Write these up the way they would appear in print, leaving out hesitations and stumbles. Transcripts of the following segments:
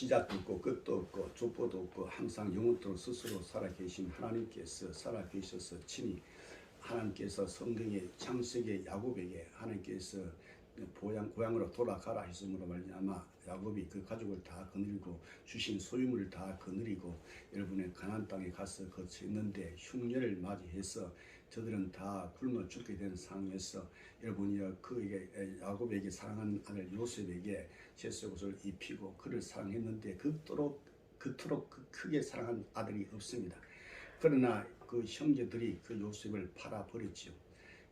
시작도 없고 끝도 없고 족보도 없고 항상 영원토록 스스로 살아계신 하나님께서 살아계셔서 친히 하나님께서 성경의 창세기 야곱에게 하나님께서 고향으로 돌아가라 했으므로 말미암아 야곱이 그 가족을 다 거느리고 주신 소유물을 다 거느리고 여러분의 가나안 땅에 가서 거처했는데 흉년을 맞이해서 저들은 다 굶어 죽게 된 상황에서 여러분이 그에게 야곱에게 사랑하는 아들 요셉에게 제수옷을 입히고 그를 사랑했는데 그토록 크게 사랑한 아들이 없습니다. 그러나 그 형제들이 그 요셉을 팔아버렸죠.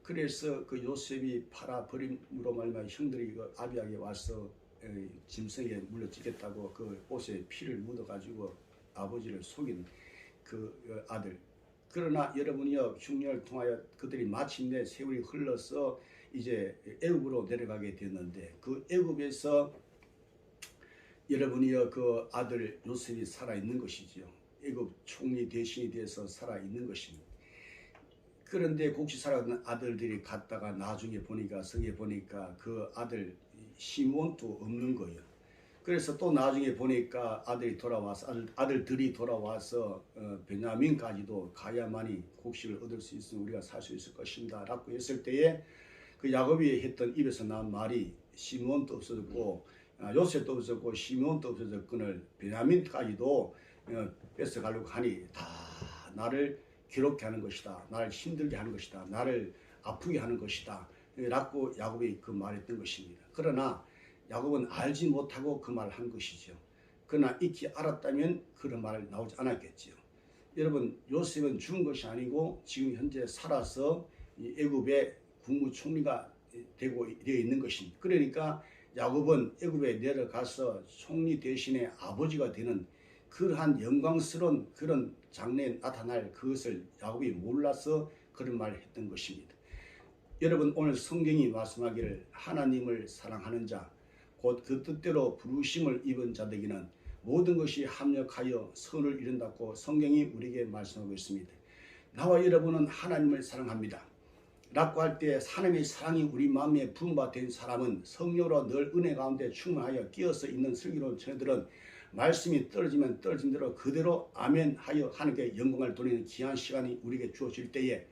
그래서 그 요셉이 팔아버림으로 말미암아 형들이 그 아비에게 와서 짐승에 물려지겠다고 그 옷에 피를 묻어가지고 아버지를 속인 그 아들. 그러나 여러분이요 흉년을 통하여 그들이 마침내 세월이 흘러서 이제 애굽으로 내려가게 됐는데 그 애굽에서 여러분이요 그 아들 요셉이 살아있는 것이지요. 애굽 총리 대신이 돼서 살아있는 것입니다. 그런데 곡식 살아가는 아들들이 갔다가 나중에 보니까 성에 보니까 그 아들 시몬도 없는 거예요. 그래서 또 나중에 보니까 아들들이 돌아와서 베냐민까지도 가야만이 곡식을 얻을 수 있으면 우리가 살 수 있을 것입니다 라고 했을 때에 그 야곱이 했던 입에서 나온 말이 시몬도 없어졌고 요셉도 없어졌고 시몬도 없어졌거늘 베냐민까지도 뺏어가려고 하니 다 나를 괴롭게 하는 것이다. 나를 힘들게 하는 것이다. 나를 아프게 하는 것이다. 라고 야곱이 그 말했던 것입니다. 그러나 야곱은 알지 못하고 그 말을 한 것이죠. 그러나 익히 알았다면 그런 말을 나오지 않았겠죠. 여러분 요셉은 죽은 것이 아니고 지금 현재 살아서 애굽의 국무총리가 되어 있는 것입니다. 그러니까 야곱은 애굽에 내려가서 총리 대신에 아버지가 되는 그러한 영광스러운 그런 장래에 나타날 그것을 야곱이 몰라서 그런 말을 했던 것입니다. 여러분 오늘 성경이 말씀하기를 하나님을 사랑하는 자 곧 그 뜻대로 부르심을 입은 자들에게는 모든 것이 합력하여 선을 이룬다고 성경이 우리에게 말씀하고 있습니다. 나와 여러분은 하나님을 사랑합니다 라고 할 때 하나님의 사랑이 우리 마음에 부음받은 사람은 성령으로 늘 은혜 가운데 충만하여 끼어서 있는 슬기로운 처녀들은 말씀이 떨어지면 떨어진 대로 그대로 아멘 하여 하나님께 영광을 돌리는 귀한 시간이 우리에게 주어질 때에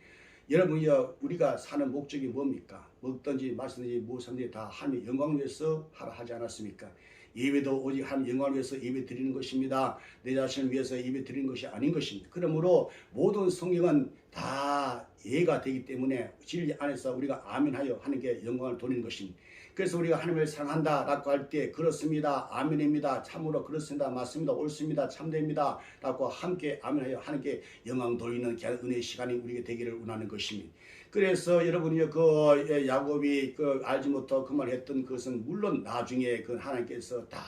여러분이요 우리가 사는 목적이 뭡니까? 먹든지 마시든지 무엇이든지 다 하나님의 영광을 위해서 하라 하지 않았습니까? 예배도 오직 하나님 영광을 위해서 예배 드리는 것입니다. 내 자신을 위해서 예배 드리는 것이 아닌 것입니다. 그러므로 모든 성경은 다 예가 되기 때문에 진리 안에서 우리가 아멘하여 하나님께 영광을 돌리는 것입니다. 그래서 우리가 하나님을 사랑한다 라고 할 때 그렇습니다. 아멘입니다. 참으로 그렇습니다. 맞습니다. 옳습니다. 참됩니다. 라고 함께 아멘하여 하나님께 영광 돌리는 은혜의 시간이 우리에게 되기를 원하는 것입니다. 그래서 여러분이 그 야곱이 그 알지 못하고 그 말 했던 것은 물론 나중에 그 하나님께서 다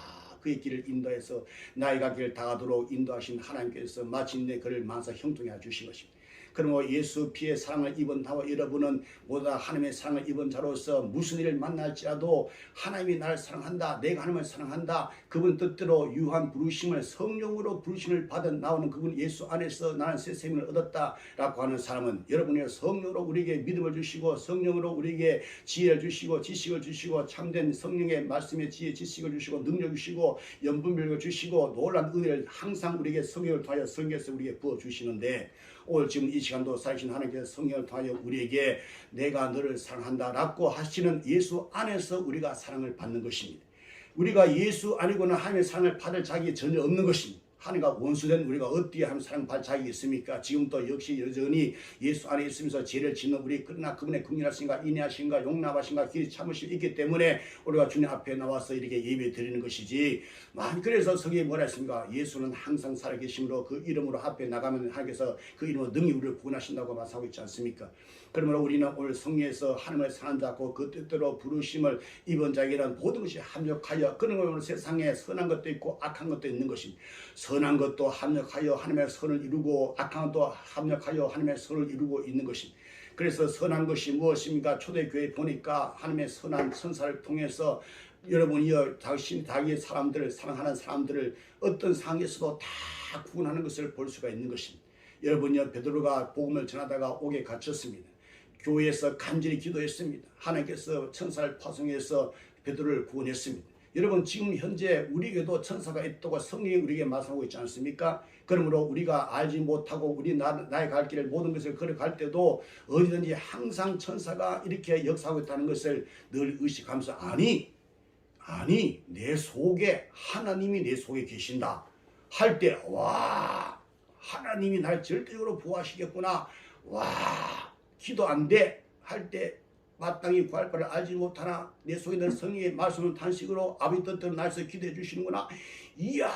그의 길을 인도해서 나이가 길 다가도록 인도하신 하나님께서 마침내 그를 만사 형통해 주신 것입니다. 그러므로 예수 피의 사랑을 입은 나와 여러분은 모두 하나님의 사랑을 입은 자로서 무슨 일을 만날지라도 하나님이 나를 사랑한다. 내가 하나님을 사랑한다. 그분 뜻대로 유한 부르심을 성령으로 부르심을 받은 나오는 그분 예수 안에서 나는 새 생명을 얻었다 라고 하는 사람은 여러분의 성령으로 우리에게 믿음을 주시고 성령으로 우리에게 지혜를 주시고 지식을 주시고 참된 성령의 말씀의 지혜 지식을 주시고 능력 주시고 연분별을 주시고 놀라운 은혜를 항상 우리에게 성령을 통하여 성경에서 우리에게 부어주시는데 오늘 지금 이 시간도 살아계신 하나님께서 성령을 통하여 우리에게 내가 너를 사랑한다 라고 하시는 예수 안에서 우리가 사랑을 받는 것입니다. 우리가 예수 아니고는 하나님의 사랑을 받을 자격이 전혀 없는 것입니다. 하나님과 원수된 우리가 어디에 하나님 사랑 받을 자격이 있습니까? 지금도 역시 여전히 예수 안에 있으면서 죄를 짓는 우리 그러나 그분의 긍휼하신가 인내하신가 용납하신가 길이 참으심이 있기 때문에 우리가 주님 앞에 나와서 이렇게 예배 드리는 것이지. 그래서 성경이 뭐라 했습니까? 예수는 항상 살아계심으로 그 이름으로 앞에 나가면 하나님께서 그 이름으로 능히 우리를 구원하신다고 말씀하고 있지 않습니까? 그러므로 우리는 오늘 성령에서 하나님을 사랑하는 자고 그 뜻대로 부르심을 입은 자에게는 모든 것이 합력하여 그런 오늘 세상에 선한 것도 있고 악한 것도 있는 것입니다. 선한 것도 합력하여 하나님의 선을 이루고 악한 것도 합력하여 하나님의 선을 이루고 있는 것입니다. 그래서 선한 것이 무엇입니까? 초대교회 보니까 하나님의 선한 천사를 통해서 여러분이여 자기의 사람들을 사랑하는 사람들을 어떤 상황에서도 다 구원하는 것을 볼 수가 있는 것입니다. 여러분이여 베드로가 복음을 전하다가 옥에 갇혔습니다. 교회에서 간절히 기도했습니다. 하나님께서 천사를 파송해서 베드로를 구원했습니다. 여러분 지금 현재 우리에게도 천사가 있다고 성경이 우리에게 말씀하고 있지 않습니까? 그러므로 우리가 알지 못하고 우리 나의 갈 길을 모든 것을 걸어갈 때도 어디든지 항상 천사가 이렇게 역사하고 있다는 것을 늘 의식하면서 아니 내 속에 하나님이 내 속에 계신다 할 때 와 하나님이 날 절대적으로 보호하시겠구나 와 기도 안 돼 할 때 마땅히 구할 바를 알지 못하나 내 속에 있는 성령의 말씀을 단식으로 아버지 뜻대로 날서 기도해 주시는구나 이야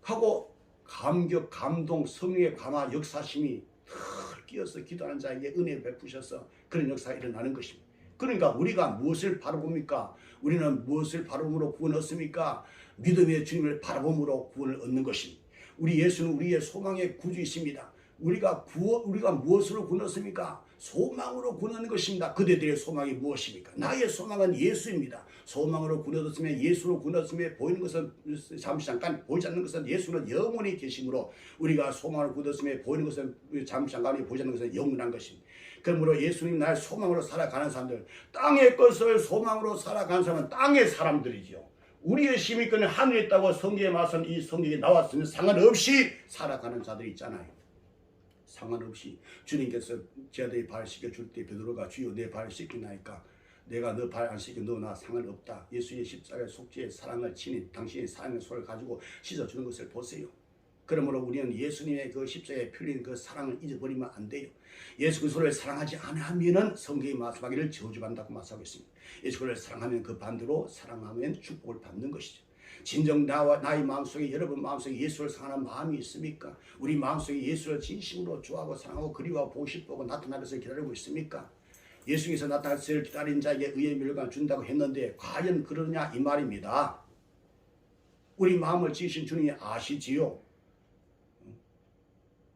하고 감격 감동 성령의 감화 역사심이 늘 끼어서 기도하는 자에게 은혜를 베푸셔서 그런 역사가 일어나는 것입니다. 그러니까 우리가 무엇을 바라봅니까? 우리는 무엇을 바라봄으로 구원을 얻습니까? 믿음의 주님을 바라봄으로 구원을 얻는 것입니다. 우리 예수는 우리의 소망의 구주이십니다. 우리가 무엇으로 구원 얻습니까? 소망으로 구원 얻는 것입니다. 그대들의 소망이 무엇입니까? 나의 소망은 예수입니다. 소망으로 구원 얻었으면 예수로 구원 얻었으면 보이는 것은 잠깐 보이지 않는 것은 예수는 영원히 계심으로 우리가 소망으로 구원 얻었으면 보이는 것은 잠깐 보이지 않는 것은 영원한 것입니다. 그러므로 예수님 나의 소망으로 살아가는 사람들 땅의 것을 소망으로 살아가는 사람은 땅의 사람들이죠. 우리의 힘이 있거든 하늘에 있다고 성경에 말씀 이 성경에 나왔으면 상관없이 살아가는 자들이 있잖아요. 상관없이 주님께서 제 아들이 발 씻겨줄 때 베드로가 주여 내 발 씻기나이까 내가 너 발 안 씻겨 너나 상관없다. 예수의 십자가의 속죄의 사랑을 친히 당신의 사랑의 손을 가지고 씻어주는 것을 보세요. 그러므로 우리는 예수님의 그 십자가에 풀린 그 사랑을 잊어버리면 안 돼요. 예수 그리스도를 사랑하지 않으면 성경이 말씀하기를 저주받는다고 말씀하고 있습니다. 예수 그리스도를 사랑하면 그 반대로 사랑하면 축복을 받는 것이죠. 진정 나의 마음속에 여러분 마음속에 예수를 사랑하는 마음이 있습니까? 우리 마음속에 예수를 진심으로 좋아하고 사랑하고 그리워하고 보고 싶고 나타날 것을 기다리고 있습니까? 예수께서 나타날 것을 기다린 자에게 의의 멸관을 준다고 했는데 과연 그러냐 이 말입니다. 우리 마음을 지으신 주님이 아시지요.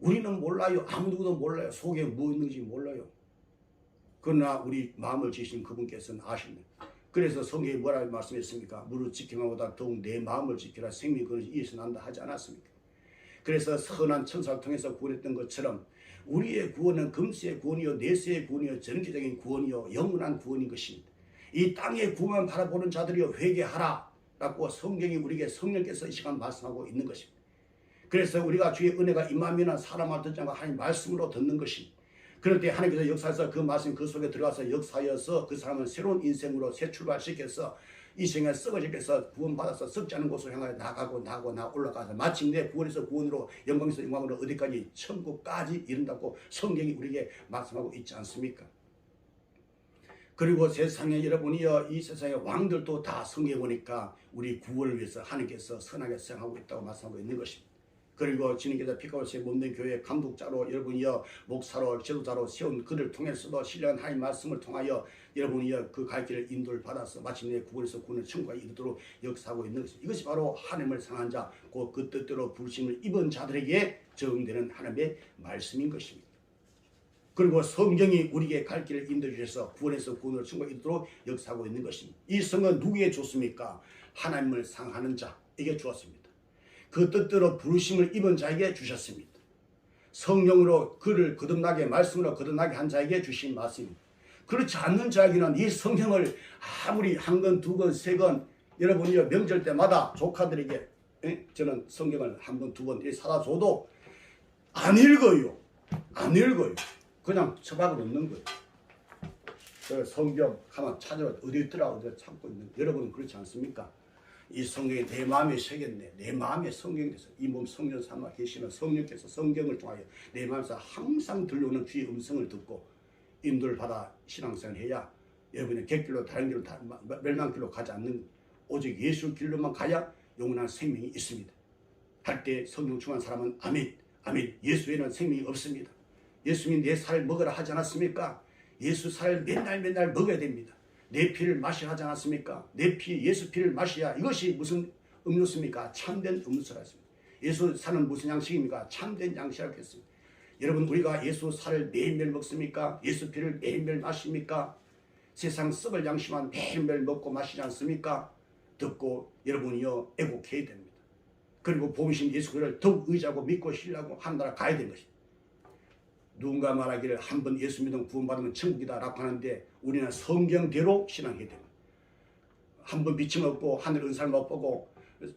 우리는 몰라요. 아무도 몰라요. 속에 뭐 있는지 몰라요. 그러나 우리 마음을 지으신 그분께서는 아십니다. 그래서 성경에 뭐라고 말씀했습니까? 무릇 지킴함보다 더욱 내 마음을 지키라 생명이 그것이 이에서 난다 하지 않았습니까? 그래서 선한 천사를 통해서 구원했던 것처럼 우리의 구원은 금세의 구원이요 내세의 구원이요 전기적인 구원이요 영원한 구원인 것입니다. 이 땅의 구원만 바라보는 자들이요 회개하라 라고 성경이 우리에게 성령께서 이 시간 말씀하고 있는 것입니다. 그래서 우리가 주의 은혜가 임하면 사람을 듣지 않고 하나님 말씀으로 듣는 것입니다. 그럴 때 하나님께서 역사해서 그 말씀 그 속에 들어가서 역사하여서 그 사람을 새로운 인생으로 새 출발시켜서 이 생에 썩어지게서 구원받아서 썩지 않은 곳으로 향하여 나가고 올라가서 마침내 구원에서 구원으로 영광에서 영광으로 어디까지 천국까지 이른다고 성경이 우리에게 말씀하고 있지 않습니까? 그리고 세상에 여러분이요 이 세상의 왕들도 다 성경에 보니까 우리 구원을 위해서 하나님께서 선하게 생각하고 있다고 말씀하고 있는 것입니다. 그리고 주님께서 피카오스의 몸된 교회 감독자로 여러분이여 목사로 지도자로 세운 그를 통해서도 신령한 하나님 말씀을 통하여 여러분이여 그 갈 길을 인도를 받아서 마침내 구원에서 구원을 천국에 이르도록 역사하고 있는 것입니다. 이것이 바로 하나님을 상한 자, 그 뜻대로 부르심을 입은 자들에게 적용되는 하나님의 말씀인 것입니다. 그리고 성경이 우리에게 갈 길을 인도해 주셔서 구원에서 구원을 천국에 이르도록 역사하고 있는 것입니다. 이 성은 누구에게 줬습니까? 하나님을 상하는 자에게 주었습니다. 그 뜻대로 부르심을 입은 자에게 주셨습니다. 성령으로 그를 거듭나게 말씀으로 거듭나게 한 자에게 주신 말씀입니다. 그렇지 않는 자에게는 이 성경을 아무리 한 권, 두 권, 세 권 여러분이 명절 때마다 조카들에게 저는 성경을 한 번, 두 번 사다 줘도 안 읽어요. 안 읽어요. 그냥 처박아 놓는 거예요. 그 성경 가만 찾아봐 어디 있더라 어디 찾고 있는 여러분은 그렇지 않습니까? 이 성경이 내 마음에 새겼네. 내 마음에 성경이 돼서 이 몸 성령 삼아 계시는 성령께서 성경을 통하여 내 마음에서 항상 들려오는 주의 음성을 듣고 인도를 받아 신앙생활을 해야 여러분의 객길로 다른 길로 멸망길로 가지 않는 오직 예수 길로만 가야 영원한 생명이 있습니다. 할 때 성령 충만한 사람은 아멘 아멘 예수에는 생명이 없습니다. 예수님이 내 살을 먹으라 하지 않았습니까? 예수 살을 맨날 먹어야 됩니다. 내 피를 마시라 하지 않았습니까? 내 피, 예수 피를 마셔야 이것이 무슨 음료수입니까? 참된 음료수라 했습니다. 예수 살은 무슨 양식입니까? 참된 양식이라고 했습니다. 여러분 우리가 예수 살을 매일매일 먹습니까? 예수 피를 매일매일 마십니까? 세상 썩을 양식만 매일매일 먹고 마시지 않습니까? 듣고 여러분이요 애국해야 됩니다. 그리고 보이신 예수 그를 더욱 의지하고 믿고 신뢰하고 한 나라 가야 되는 것입니다. 누군가 말하기를 한 번 예수 믿으면 구원받으면 천국이다 라고 하는데 우리는 성경대로 신앙해야 됩니다. 한번 빛을 얻고 하늘 은사를 맛보고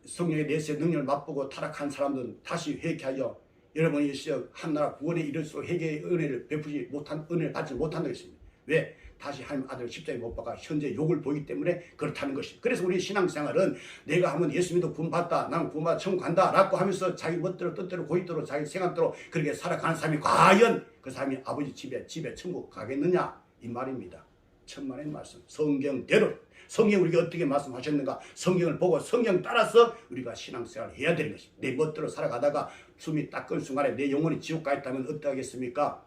성령의 내세 능력을 맛보고 타락한 사람들은 다시 회개하여 여러분이 한나라 구원에 이를수록 회개의 은혜를 베푸지 못한 은혜를 받지 못한다고 했습니다. 왜? 다시 하나님 아들 십자가에 못 박아 현재 욕을 보기 때문에 그렇다는 것입니다. 그래서 우리 신앙생활은 내가 한번 예수 믿어 구원받다, 나는 구원받아 천국 간다 라고 하면서 자기 멋대로 뜻대로 고집대로 자기 생각대로 그렇게 살아가는 사람이 과연 그 사람이 아버지 집에 천국 가겠느냐 이 말입니다. 천만의 말씀 성경대로 성경 우리가 어떻게 말씀하셨는가 성경을 보고 성경 따라서 우리가 신앙생활을 해야 되는 것입니다. 내 멋대로 살아가다가 숨이 딱 끈 순간에 내 영혼이 지옥 가 있다면 어떻게 하겠습니까?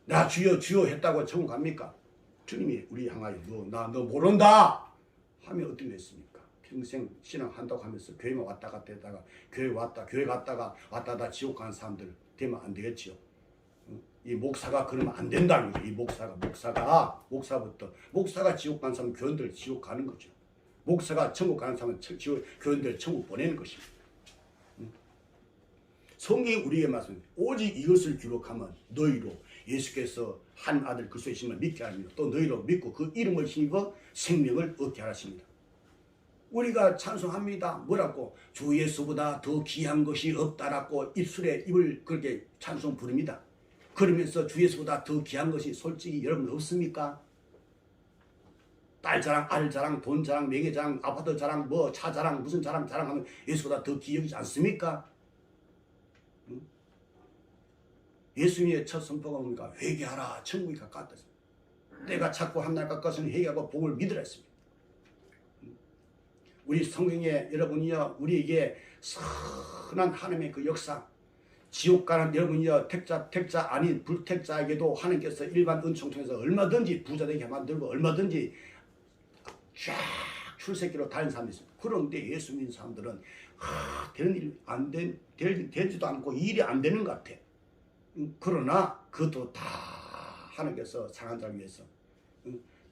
나 주여 주여 했다고 천국 갑니까? 주님이 우리 향하여 너 모른다 하면 어떻게 됐습니까? 평생 신앙한다고 하면서 교회만 왔다 갔다 했다가 교회 왔다 교회 갔다가 왔다 갔다 지옥 가는 사람들 되면 안 되겠지요. 이 목사가 그러면 안 된다는 거죠. 이 목사가 지옥 가는 사람 교인들 지옥 가는 거죠. 목사가 천국 가는 사람은 교인들 천국 보내는 것입니다. 성경이 우리에게 말씀합니다. 오직 이것을 기록하면 너희로 예수께서 한 아들 그리스도의 심을 믿게 하십니다. 또 너희로 믿고 그 이름을 힘입어 생명을 얻게 하십니다. 우리가 찬송합니다. 뭐라고? 주 예수보다 더 귀한 것이 없다라고 입술에 입을 그렇게 찬송 부릅니다. 그러면서 주 예수보다 더 귀한 것이 솔직히 여러분 없습니까? 딸 자랑, 알 자랑, 돈 자랑, 명예 자랑, 아파트 자랑, 뭐 차 자랑, 무슨 자랑 자랑하면 예수보다 더 귀하지 않습니까? 응? 예수님의 첫 선포가 뭡니까? 회개하라, 천국이 가까웠다. 때가 자꾸 한날 가까워서는 회개하고 복을 믿으라 했습니다. 우리 성경에 여러분이요 우리에게 선한 하나님의 그 역사 지옥 가는 여러분이요 택자 아닌 불택자에게도 하나님께서 일반 은총 통해서 얼마든지 부자되게 만들고 얼마든지 쫙 출세기로 다니는 사람이 있습니다. 그런데 예수 믿는 사람들은 되는 일 되지도 않고 일이 안 되는 것 같아. 그러나 그것도 다 하나님께서 상한 자를 위해서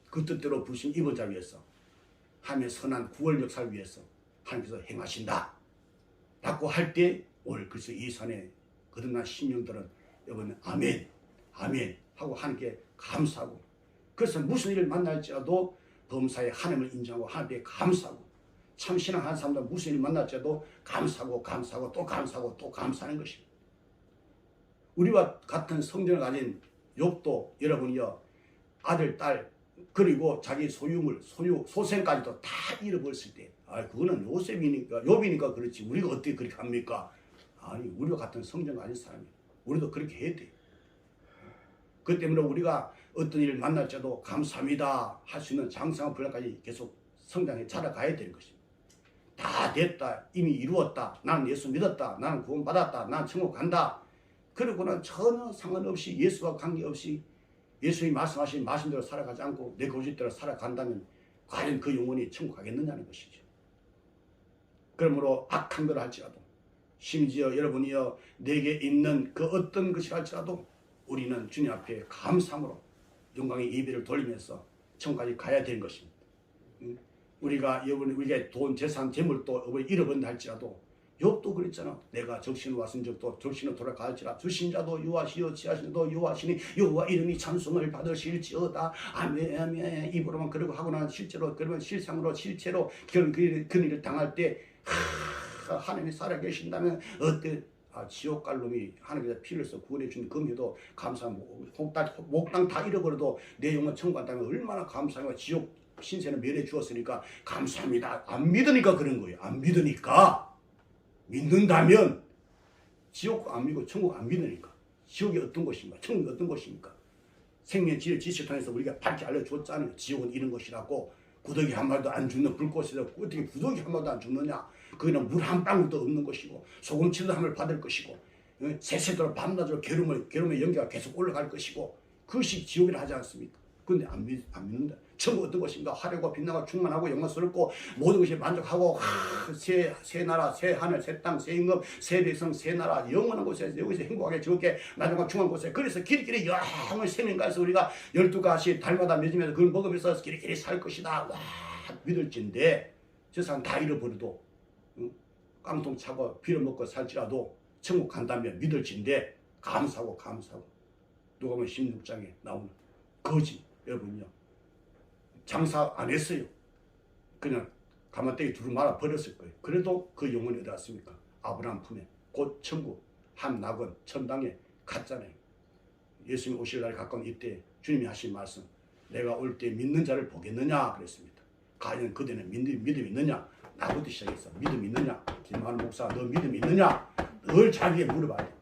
그 뜻대로 부신 입은 자를 위해서 하나님의 선한 구원 역사를 위해서 하나님께서 행하신다 라고 할 때 오늘 그래서 이 산에 거듭난 신령들은 여러분 아멘 아멘 하고 하나님께 감사하고 그래서 무슨 일을 만날지라도 범사에 하나님을 인정하고 하나님께 감사하고 참 신앙하는 사람들 무슨 일을 만날지라도 감사하고 또 감사하고 또 감사하는 것입니다. 우리와 같은 성전을 가진 욥도 여러분이요 아들 딸 그리고 자기 소유물 소생까지도 다 잃어버렸을 때 그거는 욥이니까 그렇지 우리가 어떻게 그렇게 합니까? 아니 우리와 같은 성전 가진 사람이 우리도 그렇게 해야 돼. 그 때문에 우리가 어떤 일을 만날지라도 감사합니다 할 수 있는 장성한 분량까지 계속 성장해 자라가야 되는 것입니다. 다 됐다 이미 이루었다 나는 예수 믿었다 나는 구원받았다 나는 천국 간다 그러고는 전혀 상관없이 예수와 관계없이 예수님이 말씀하신 말씀대로 살아가지 않고 내 고집대로 살아간다면 과연 그 영혼이 천국 가겠느냐는 것이죠. 그러므로 악한 걸 할지라도 심지어 여러분이요 내게 있는 그 어떤 것이 할지라도 우리는 주님 앞에 감사함으로 영광의 예배를 돌리면서 천국까지 가야 되는 것입니다. 우리가 돈, 재산, 재물도 잃어버린다 할지라도 욥도 그랬잖아. 내가 적신으로 왔은 적도 적신으로 돌아갈지라 주신자도 여호와시요 지하신자도 여호와시니 여호와 이름이 찬송을 받으실지어다. 아멘 아멘. 입으로만 그러고 하거나 실제로 그러면 실상으로 실체로 그 일을 당할 때 하나님이 살아계신다면 어때? 지옥 갈 놈이 하나님께서 피를 써 구원해 준 금해도 감사하고 목당 다 잃어버려도 내 영혼 천국 간다면 얼마나 감사하고 지옥 신세는 면해 주었으니까 감사합니다. 안 믿으니까 그런 거예요. 안 믿으니까. 믿는다면 지옥 안 믿고 천국 안 믿으니까 지옥이 어떤 곳입니까? 천국이 어떤 곳입니까? 생명 지식을 통해서 우리가 밝게 알려줬잖아요. 지옥은 이런 것이라고 구더기 한 마리도 안 죽는 불꽃이라 어떻게 구더기 한 마리도 안 죽느냐? 거기는 물 한 방울도 없는 것이고 소금치도 함을 받을 것이고 새새도록 밤낮으로 괴로움의 연기가 계속 올라갈 것이고 그것이 지옥이라 하지 않습니까? 그런데 안 믿는다. 천국 어떤 것인가? 화려하고 빛나고 충만하고 영광스럽고 모든 것이 만족하고 새 나라, 새 하늘, 새 땅, 새 임금, 새 백성, 새 나라 영원한 곳에서 여기서 행복하게 즐겁게 나중에 충만한 곳에 그래서 길이길이 여행을 생명가에서 우리가 12가지 달마다 맺으면서 그걸 먹으면서 길이길이 살 것이다. 와 믿을진데 저 사람 다 잃어버려도 깡통 차고 빌어먹고 살지라도 천국 간다면 믿을진데 감사하고 누가 보면 16장에 나오는 거짓 여러분요 장사 안 했어요. 그냥 가마떼기 두루 말아 버렸을 거예요. 그래도 그 영혼이 어디 갔습니까? 아브라함 품에 곧 천국 한 낙원 천당에 갔잖아요. 예수님 오실 날이 가까운 이때 주님이 하신 말씀, 내가 올 때 믿는 자를 보겠느냐 그랬습니다. 과연 그대는 믿음 있느냐? 나부터 시작해서 믿음 있느냐? 김만우 목사 너 믿음 있느냐? 늘 자기에게 물어봐야 돼.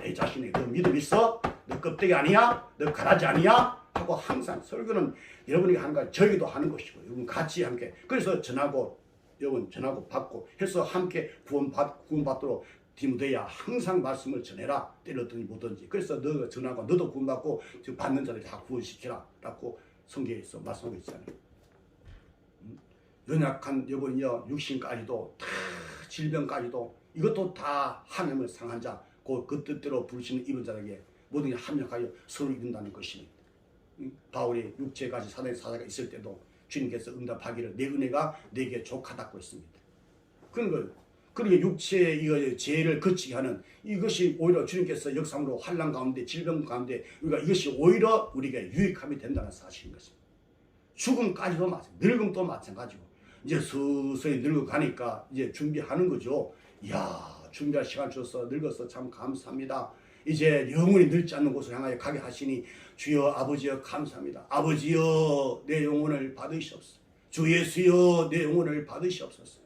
내 자신에게 너 믿음 있어? 너 껍데기 아니야? 너 가라지 아니야? 하고 항상 설교는 여러분이 하는 거 저희도 하는 것이고 여러분 같이 함께 그래서 전하고 여러분 전하고 받고 해서 함께 구원받도록 디모데야 항상 말씀을 전해라. 때렸든지 못든지. 그래서 너가 전하고 너도 구원받고 받는 자들 다 구원시키라 라고 성경에서 말씀하고 있잖아요. 연약한 여러분이여 육신까지도 다 질병까지도 이것도 다 하나님을 상한 자 그 뜻대로 부르시는 이런 자에게 모든 게 합력하여 서로 이룬다는 것입니다. 바울이 육체까지 사자가 있을 때도 주님께서 응답하기를 내 은혜가 내게 족하다고 했습니다. 그런 거예요. 그러니까 육체의 이거 죄를 거치게 하는 이것이 오히려 주님께서 역사로 환난 가운데 질병 가운데 우리가 이것이 오히려 우리에게 유익함이 된다는 사실인 것입니다. 죽음까지도 마찬가지, 늙음도 마찬가지고 이제 서서히 늙어가니까 이제 준비하는 거죠. 이야 준비할 시간 줘서 늙어서 참 감사합니다. 이제 영원히 늙지 않는 곳을 향하여 가게 하시니 주여 아버지여 감사합니다. 아버지여 내 영혼을 받으시옵소서. 주 예수여 내 영혼을 받으시옵소서.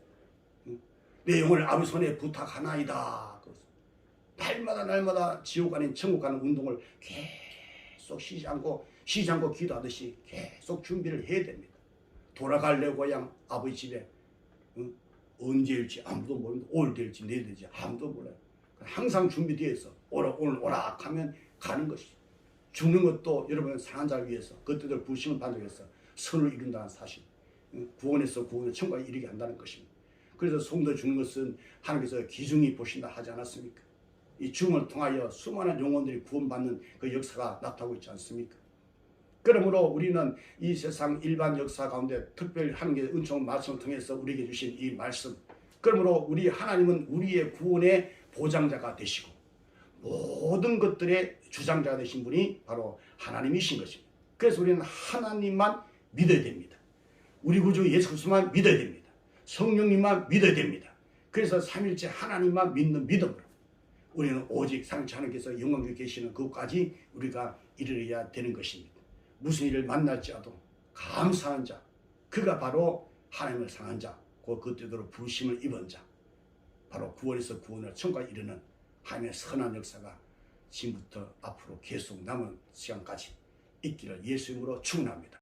내 영혼을 아버지 손에 부탁하나이다. 날마다 지옥 아닌 천국 가는 운동을 계속 쉬지 않고 기도하듯이 계속 준비를 해야 됩니다. 돌아갈래 고향 아버지 집에 언제일지 아무도 모릅니다. 올 될지 내일 될지 아무도 몰라요. 항상 준비되어 있어. 오늘 오락 하면 가는 것이죠. 죽는 것도 여러분 상한 자를 위해서 그때들 부심을 반죽해서 선을 이룬다는 사실. 구원에서 천국에 이르게 한다는 것입니다. 그래서 성도 죽는 것은 하나님께서 기중히 보신다 하지 않았습니까? 이 죽음을 통하여 수많은 영혼들이 구원받는 그 역사가 나타나고 있지 않습니까? 그러므로 우리는 이 세상 일반 역사 가운데 특별히 하나님의 은총 말씀을 통해서 우리에게 주신 이 말씀, 그러므로 우리 하나님은 우리의 구원의 보장자가 되시고 모든 것들의 주장자가 되신 분이 바로 하나님이신 것입니다. 그래서 우리는 하나님만 믿어야 됩니다. 우리 구주 예수 그리스도만 믿어야 됩니다. 성령님만 믿어야 됩니다. 그래서 삼일째 하나님만 믿는 믿음으로 우리는 오직 삼일째 하나님께서 영광 중에 계시는 그것까지 우리가 이르러야 되는 것입니다. 무슨 일을 만날지라도 감사한 자, 그가 바로 하나님을 상한 자, 그 뜻대로 부르심을 입은 자, 바로 구원에서 구원을 천국까지 이르는 하나님의 선한 역사가 지금부터 앞으로 계속 남은 시간까지 있기를 예수 이름으로 축원합니다.